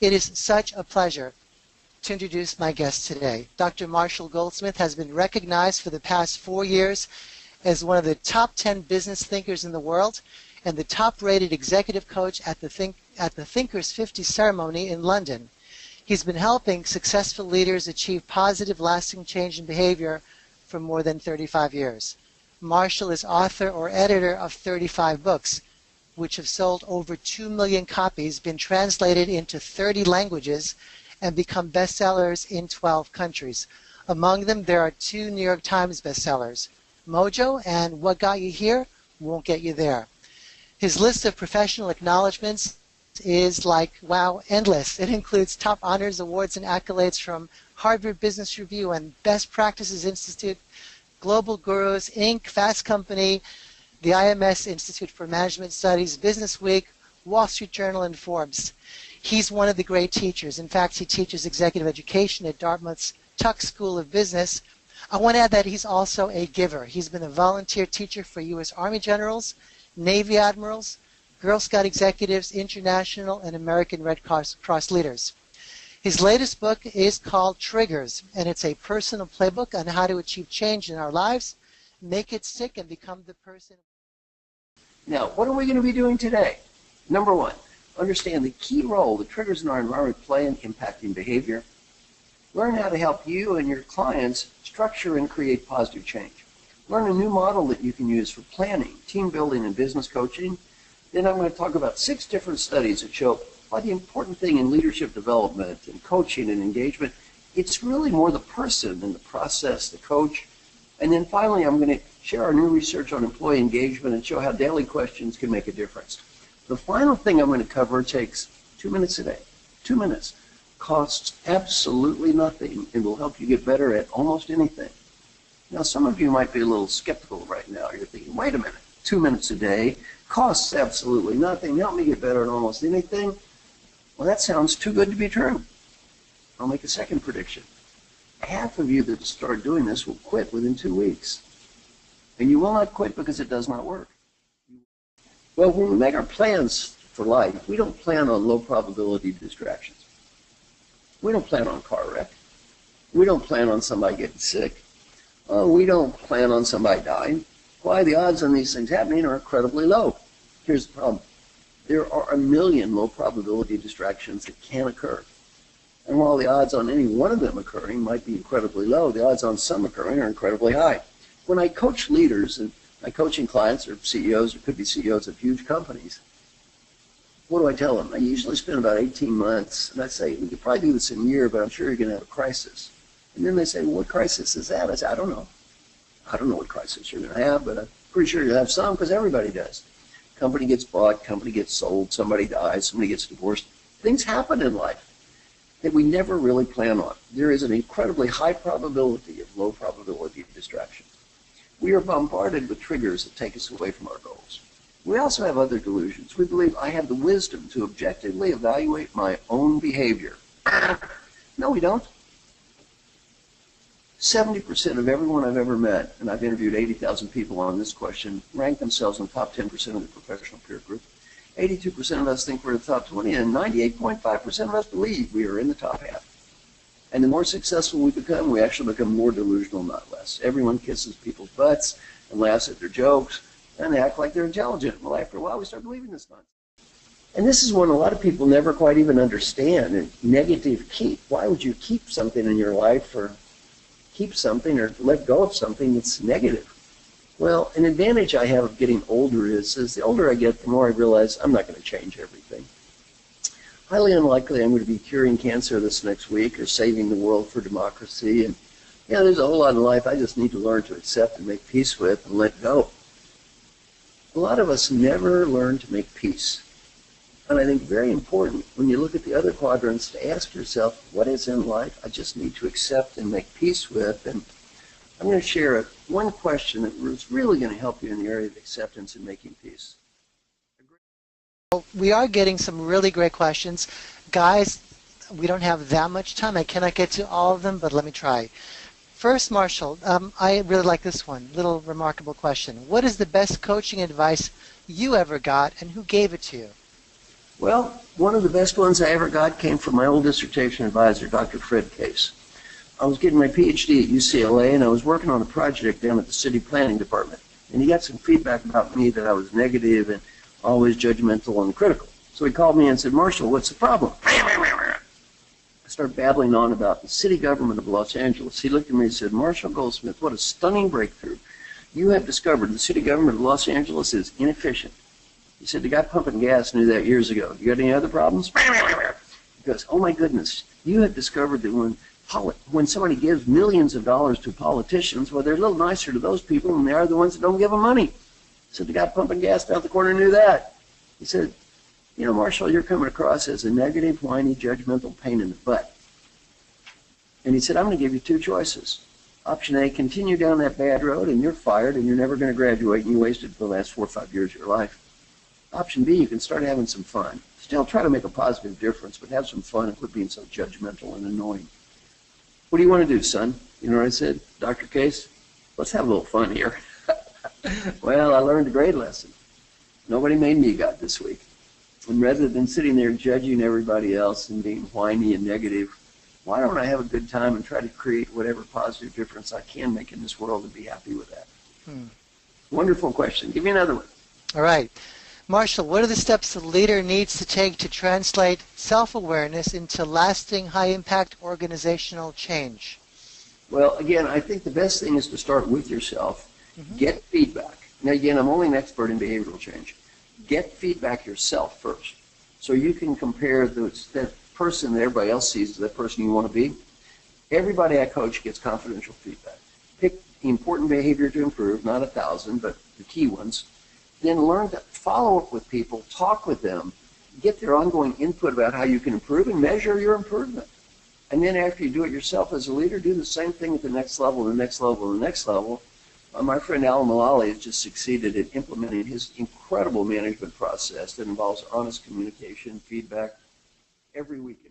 It is such a pleasure to introduce my guest today. Dr. Marshall Goldsmith has been recognized for the past 4 years as one of the top 10 business thinkers in the world and the top-rated executive coach at the Thinkers 50 ceremony in London. He's been helping successful leaders achieve positive, lasting change in behavior for more than 35 years. Marshall is author or editor of 35 books, which have sold over 2 million copies, been translated into 30 languages, and become bestsellers in 12 countries. Among them, there are 2 New York Times bestsellers, Mojo and What Got You Here Won't Get You There. His list of professional acknowledgments is like, wow, endless. It includes top honors, awards, and accolades from Harvard Business Review and Best Practices Institute, Global Gurus, Inc., Fast Company, the IMS Institute for Management Studies, Business Week, Wall Street Journal, and Forbes. He's one of the great teachers. In fact, he teaches executive education at Dartmouth's Tuck School of Business. I want to add that he's also a giver. He's been a volunteer teacher for U.S. Army generals, Navy admirals, Girl Scout executives, international and American Red Cross leaders. His latest book is called Triggers, and it's a personal playbook on how to achieve change in our lives, make it stick, and become the person. Now, what are we going to be doing today? Number one, understand the key role the triggers in our environment play in impacting behavior. Learn how to help you and your clients structure and create positive change. Learn a new model that you can use for planning, team building, and business coaching. Then I'm going to talk about 6 different studies that show why the important thing in leadership development and coaching and engagement, it's really more the person than the process, the coach. And then finally, I'm going to share our new research on employee engagement and show how daily questions can make a difference. The final thing I'm going to cover takes 2 minutes a day. 2 minutes. Costs absolutely nothing and will help you get better at almost anything. Now, some of you might be a little skeptical right now. You're thinking, wait a minute, 2 minutes a day, costs absolutely nothing, help me get better at almost anything. Well, that sounds too good to be true. I'll make a second prediction. Half of you that start doing this will quit within 2 weeks. And you will not quit because it does not work. Well, when we make our plans for life, we don't plan on low probability distractions. We don't plan on a car wreck. We don't plan on somebody getting sick. We don't plan on somebody dying. Why? The odds on these things happening are incredibly low. Here's the problem. There are a million low probability distractions that can occur. And while the odds on any one of them occurring might be incredibly low, the odds on some occurring are incredibly high. When I coach leaders, and my coaching clients are CEOs or could be CEOs of huge companies, what do I tell them? I usually spend about 18 months, and I say, we could probably do this in a year, but I'm sure you're going to have a crisis. And then they say, well, what crisis is that? I say, I don't know. I don't know what crisis you're going to have, but I'm pretty sure you'll have some because everybody does. Company gets bought, company gets sold, somebody dies, somebody gets divorced. Things happen in life that we never really plan on. There is an incredibly high probability of low probability distractions. We are bombarded with triggers that take us away from our goals. We also have other delusions. We believe I have the wisdom to objectively evaluate my own behavior. No, we don't. 70% of everyone I've ever met, and I've interviewed 80,000 people on this question, rank themselves in the top 10% of the professional peer group. 82% of us think we're in the top 20, and 98.5% of us believe we are in the top half. And the more successful we become, we actually become more delusional, not less. Everyone kisses people's butts and laughs at their jokes, and they act like they're intelligent. Well, after a while, we start believing this nonsense. And this is one a lot of people never quite even understand, and negative keep. Why would you keep something in your life or keep something or let go of something that's negative? Well, an advantage I have of getting older is the older I get, the more I realize I'm not going to change everything. Highly unlikely I'm going to be curing cancer this next week or saving the world for democracy. And yeah, there's a whole lot in life I just need to learn to accept and make peace with and let go. A lot of us never learn to make peace. And I think very important when you look at the other quadrants to ask yourself, what is in life I just need to accept and make peace with? And I'm going to share one question that is really going to help you in the area of acceptance and making peace. We are getting some really great questions. Guys, we don't have that much time. I cannot get to all of them, but let me try. First, Marshall, I really like this one. Little remarkable question. What is the best coaching advice you ever got, and who gave it to you? Well, one of the best ones I ever got came from my old dissertation advisor, Dr. Fred Case. I was getting my PhD at UCLA, and I was working on a project down at the city planning department. And he got some feedback about me that I was negative and always judgmental and critical. So he called me and said, Marshall, what's the problem? I started babbling on about the city government of Los Angeles. He looked at me and said, Marshall Goldsmith, what a stunning breakthrough. You have discovered the city government of Los Angeles is inefficient. He said, the guy pumping gas knew that years ago. You got any other problems? He goes, oh my goodness, you have discovered that when somebody gives millions of dollars to politicians, well, they're a little nicer to those people than they are the ones that don't give them money. He said, the guy pumping gas down the corner knew that. He said, you know, Marshall, you're coming across as a negative, whiny, judgmental pain in the butt. And he said, I'm going to give you two choices. Option A, continue down that bad road and you're fired and you're never going to graduate and you wasted the last 4 or 5 years of your life. Option B, you can start having some fun. Still try to make a positive difference, but have some fun and quit being so judgmental and annoying. What do you want to do, son? You know what I said? Dr. Case, let's have a little fun here. Well, I learned a great lesson. Nobody made me God this week. And rather than sitting there judging everybody else and being whiny and negative, why don't I have a good time and try to create whatever positive difference I can make in this world and be happy with that? Wonderful question. Give me another one. All right. Marshall, what are the steps the leader needs to take to translate self-awareness into lasting, high-impact organizational change? Well, again, I think the best thing is to start with yourself. Get feedback. Now, again, I'm only an expert in behavioral change. Get feedback yourself first so you can compare that person that everybody else sees to that person you want to be. Everybody I coach gets confidential feedback. Pick the important behavior to improve, not 1,000, but the key ones. Then learn to follow up with people, talk with them, get their ongoing input about how you can improve and measure your improvement. And then after you do it yourself as a leader, do the same thing at the next level, the next level, the next level. My friend Al Mulally has just succeeded at implementing his incredible management process that involves honest communication, feedback every week.